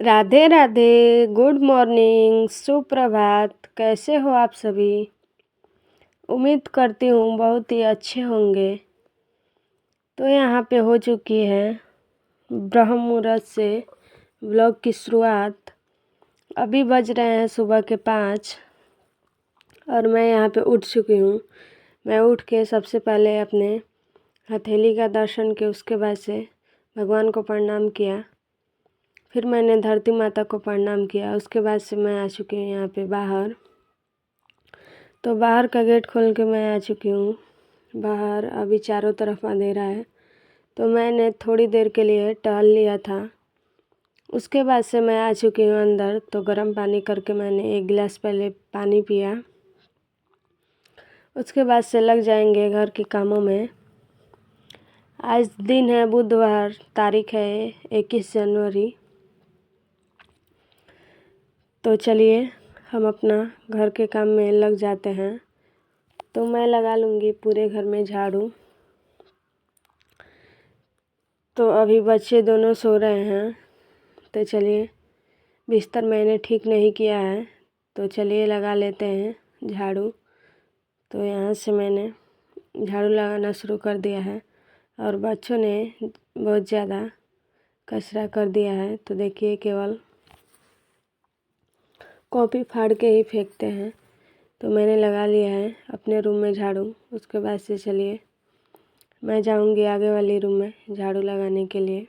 Radhe Radhe, good morning, सुप्रभात। कैसे हो आप सभी? उम्मीद करती हूँ बहुत ही अच्छे होंगे। तो यहाँ पे हो चुकी है ब्रह्म मुहूर्त से व्लॉग की शुरुआत। अभी बज रहे हैं सुबह के 5 और मैं यहाँ पे उठ चुकी हूँ। मैं उठ के सबसे पहले अपने हथेली का दर्शन किया, उसके बाद से भगवान को प्रणाम किया, फिर मैंने धरती माता को प्रणाम किया। उसके बाद से मैं आ चुकी हूँ यहाँ पे बाहर। तो बाहर का गेट खोल के मैं आ चुकी हूँ बाहर। अभी चारों तरफ अंधेरा है, तो मैंने थोड़ी देर के लिए टहल लिया था। उसके बाद से मैं आ चुकी हूँ अंदर। तो गर्म पानी करके मैंने 1 गिलास पहले पानी पिया। उसके बाद से लग जाएंगे घर के कामों में। आज दिन है बुधवार, तारीख है 21 जनवरी। तो चलिए हम अपना घर के काम में लग जाते हैं। तो मैं लगा लूँगी पूरे घर में झाड़ू। तो अभी बच्चे दोनों सो रहे हैं, तो चलिए बिस्तर मैंने ठीक नहीं किया है, तो चलिए लगा लेते हैं झाड़ू। तो यहाँ से मैंने झाड़ू लगाना शुरू कर दिया है और बच्चों ने बहुत ज़्यादा कचरा कर दिया है। तो देखिए केवल कॉपी फाड़ के ही फेंकते हैं। तो मैंने लगा लिया है अपने रूम में झाड़ू। उसके बाद से चलिए मैं जाऊंगी आगे वाली रूम में झाड़ू लगाने के लिए।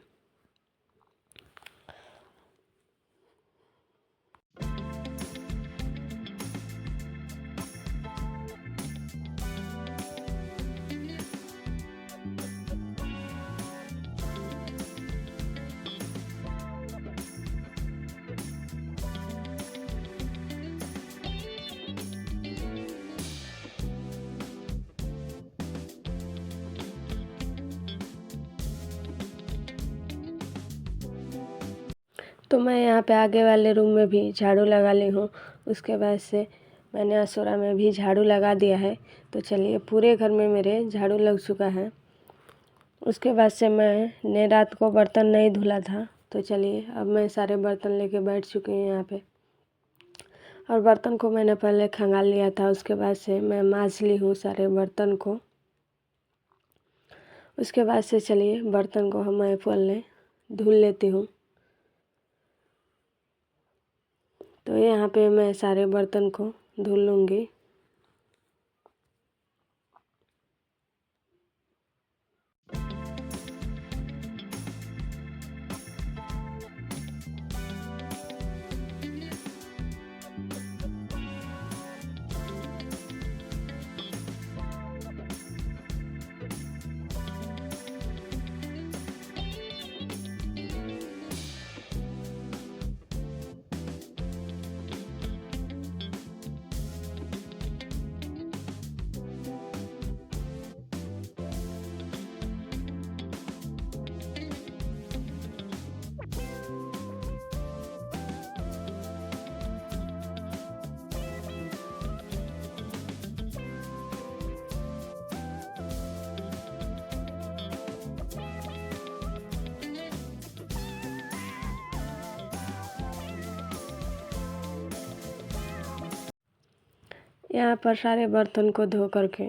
तो मैं यहाँ पे आगे वाले रूम में भी झाड़ू लगा ली हूँ। उसके बाद से मैंने असोरा में भी झाड़ू लगा दिया है। तो चलिए पूरे घर में मेरे झाड़ू लग चुका है। उसके बाद से मैंने रात को बर्तन नहीं धुला था। तो चलिए अब मैं सारे बर्तन लेके बैठ चुकी हूँ यहाँ पे। और बर्तन को मैंने पहले खंगाल लिया था। उसके बाद से मैं मांज ली हूँ सारे बर्तन को। उसके बाद से चलिए बर्तन को मैं पहले धुल लेती हूँ। तो यहाँ पे मैं सारे बर्तन को धुल लूँगी। यहाँ पर सारे बर्तन को धो करके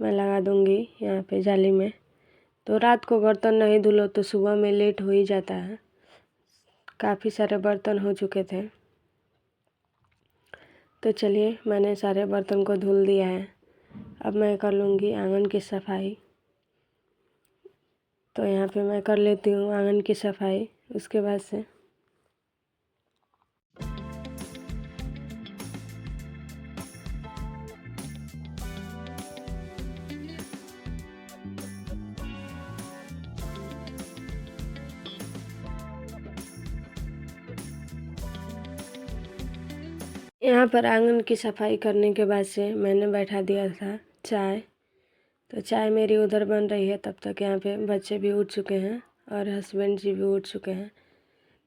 मैं लगा दूँगी यहाँ पे जाली में। तो रात को बर्तन नहीं धुलो तो सुबह में लेट हो ही जाता है। काफ़ी सारे बर्तन हो चुके थे। तो चलिए मैंने सारे बर्तन को धुल दिया है। अब मैं कर लूँगी आंगन की सफाई। तो यहाँ पे मैं कर लेती हूँ आंगन की सफाई। उसके बाद से यहाँ पर आंगन की सफाई करने के बाद से मैंने बैठा दिया था चाय। तो चाय मेरी उधर बन रही है, तब तक यहाँ पे बच्चे भी उठ चुके हैं और हस्बैंड जी भी उठ चुके हैं।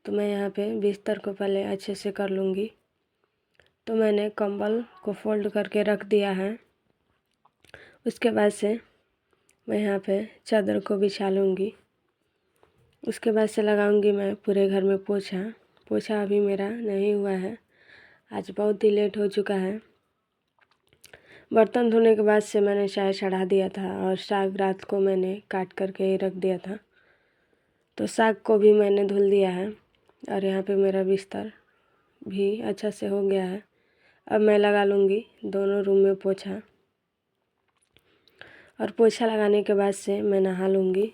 तो मैं यहाँ पे बिस्तर को पहले अच्छे से कर लूँगी। तो मैंने कंबल को फोल्ड करके रख दिया है। उसके बाद से मैं यहाँ पे चादर को बिछा लूँगी। उसके बाद से लगाऊँगी मैं पूरे घर में पोछा। पोछा अभी मेरा नहीं हुआ है। आज बहुत ही लेट हो चुका है। बर्तन धोने के बाद से मैंने चाय चढ़ा दिया था और साग रात को मैंने काट करके ही रख दिया था, तो साग को भी मैंने धुल दिया है। और यहाँ पे मेरा बिस्तर भी अच्छा से हो गया है। अब मैं लगा लूँगी दोनों रूम में पोछा, और पोछा लगाने के बाद से मैं नहा लूँगी।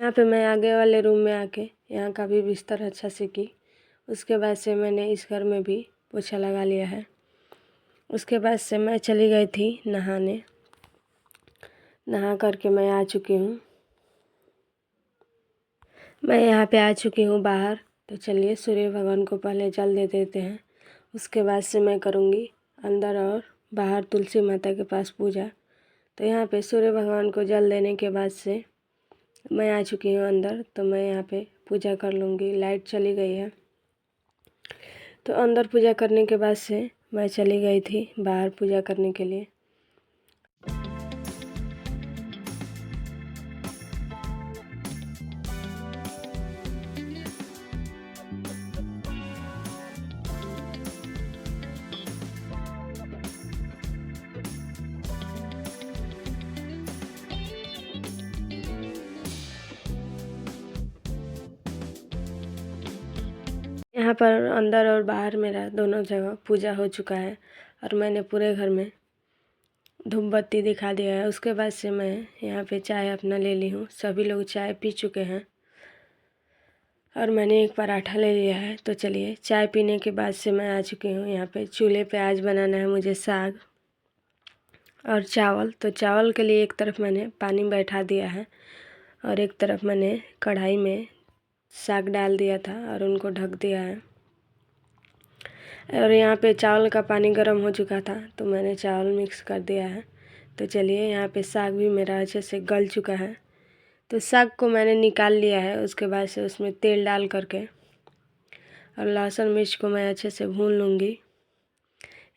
यहाँ पे मैं आगे वाले रूम में आके यहाँ का भी बिस्तर अच्छा से की। उसके बाद से मैंने इस घर में भी पोछा लगा लिया है। उसके बाद से मैं चली गई थी नहाने। नहा करके मैं आ चुकी हूँ। मैं यहाँ पे आ चुकी हूँ बाहर। तो चलिए सूर्य भगवान को पहले जल दे देते हैं। उसके बाद से मैं करूँगी अंदर और बाहर तुलसी माता के पास पूजा। तो यहाँ पे सूर्य भगवान को जल देने के बाद से मैं आ चुकी हूँ अंदर। तो मैं यहाँ पे पूजा कर लूँगी। लाइट चली गई है, तो अंदर पूजा करने के बाद से मैं चली गई थी बाहर पूजा करने के लिए। यहाँ पर अंदर और बाहर मेरा दोनों जगह पूजा हो चुका है और मैंने पूरे घर में धूप बत्ती दिखा दिया है। उसके बाद से मैं यहाँ पे चाय अपना ले ली हूँ। सभी लोग चाय पी चुके हैं और मैंने एक पराठा ले लिया है। तो चलिए चाय पीने के बाद से मैं आ चुकी हूँ यहाँ पे। चूल्हे पे आज बनाना है मुझे साग और चावल। तो चावल के लिए एक तरफ मैंने पानी बैठा दिया है और एक तरफ मैंने कढ़ाई में साग डाल दिया था और उनको ढक दिया है। और यहाँ पे चावल का पानी गर्म हो चुका था, तो मैंने चावल मिक्स कर दिया है। तो चलिए यहाँ पे साग भी मेरा अच्छे से गल चुका है। तो साग को मैंने निकाल लिया है। उसके बाद से उसमें तेल डाल करके और लहसुन मिर्च को मैं अच्छे से भून लूँगी।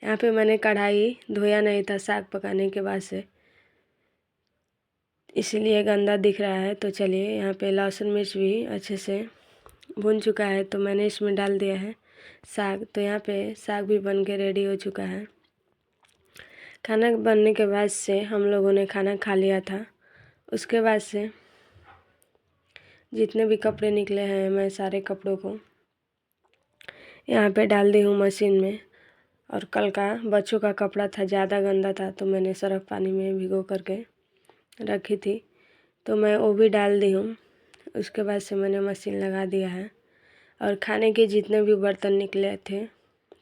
यहाँ पे मैंने कढ़ाई धोया नहीं था साग पकाने के बाद से, इसीलिए गंदा दिख रहा है। तो चलिए यहाँ पे लहसुन मिर्च भी अच्छे से भून चुका है, तो मैंने इसमें डाल दिया है साग। तो यहाँ पे साग भी बन के रेडी हो चुका है। खाना बनने के बाद से हम लोगों ने खाना खा लिया था। उसके बाद से जितने भी कपड़े निकले हैं मैं सारे कपड़ों को यहाँ पे डाल दी हूँ मशीन में। और कल का बच्चों का कपड़ा था, ज़्यादा गंदा था, तो मैंने सर्फ पानी में भिगो करके रखी थी, तो मैं वो भी डाल दी हूँ। उसके बाद से मैंने मशीन लगा दिया है। और खाने के जितने भी बर्तन निकले थे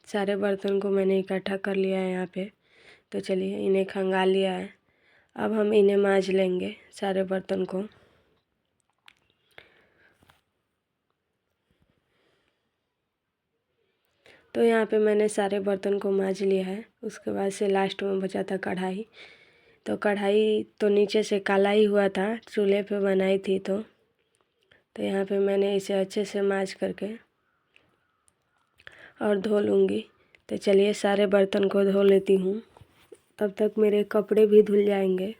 सारे बर्तन को मैंने इकट्ठा कर लिया है यहाँ पे। तो चलिए इन्हें खंगाल लिया है। अब हम इन्हें मांज लेंगे सारे बर्तन को। तो यहाँ पे मैंने सारे बर्तन को मांज लिया है। उसके बाद से लास्ट में बचा था कढ़ाई, तो कढ़ाई तो नीचे से काला ही हुआ था, चूल्हे पे बनाई थी तो यहाँ पे मैंने इसे अच्छे से मांज करके और धो लूँगी। तो चलिए सारे बर्तन को धो लेती हूँ, तब तक मेरे कपड़े भी धुल जाएंगे।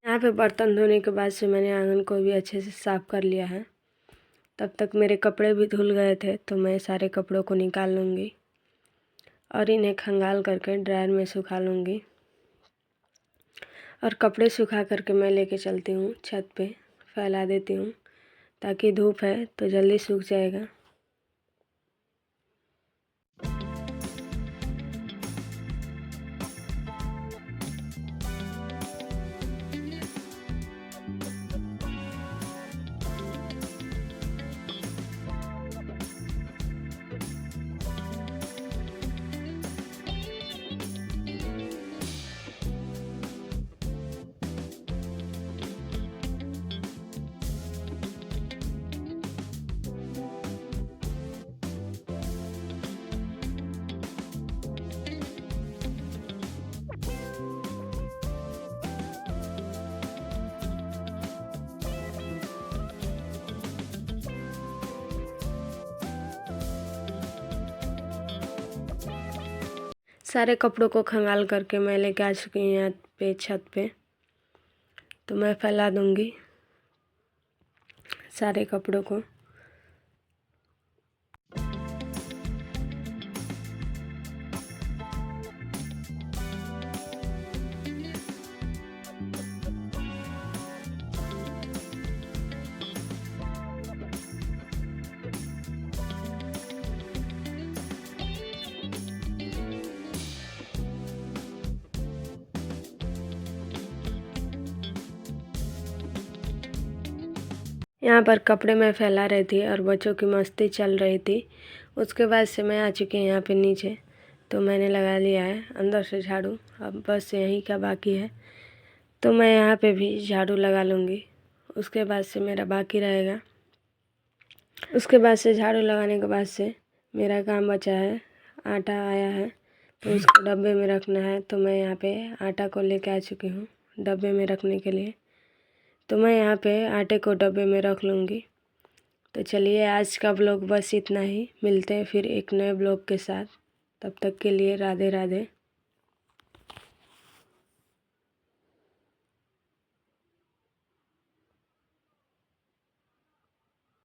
यहाँ पे बर्तन धोने के बाद से मैंने आंगन को भी अच्छे से साफ़ कर लिया है। तब तक मेरे कपड़े भी धुल गए थे, तो मैं सारे कपड़ों को निकाल लूँगी और इन्हें खंगाल करके ड्रायर में सुखा लूँगी। और कपड़े सुखा करके मैं लेके चलती हूँ छत पे, फैला देती हूँ ताकि धूप है तो जल्दी सूख जाएगा। सारे कपड़ों को खंगाल करके मैं लेके आ चुकी हूँ यहाँ पे छत पे, तो मैं फैला दूँगी सारे कपड़ों को। यहाँ पर कपड़े मैं फैला रही थी और बच्चों की मस्ती चल रही थी। उसके बाद से मैं आ चुकी हूँ यहाँ पे नीचे, तो मैंने लगा लिया है अंदर से झाड़ू। अब बस यहीं का बाकी है, तो मैं यहाँ पे भी झाड़ू लगा लूँगी। उसके बाद से मेरा बाकी रहेगा। उसके बाद से झाड़ू लगाने के बाद से मेरा काम बचा है, आटा आया है तो उसको डब्बे में रखना है। तो मैं यहाँ पे आटा को लेके आ चुकी हूँ डब्बे में रखने के लिए, तो मैं यहाँ पे आटे को डब्बे में रख लूँगी। तो चलिए आज का ब्लॉग बस इतना ही, मिलते हैं फिर एक नए ब्लॉग के साथ। तब तक के लिए राधे राधे।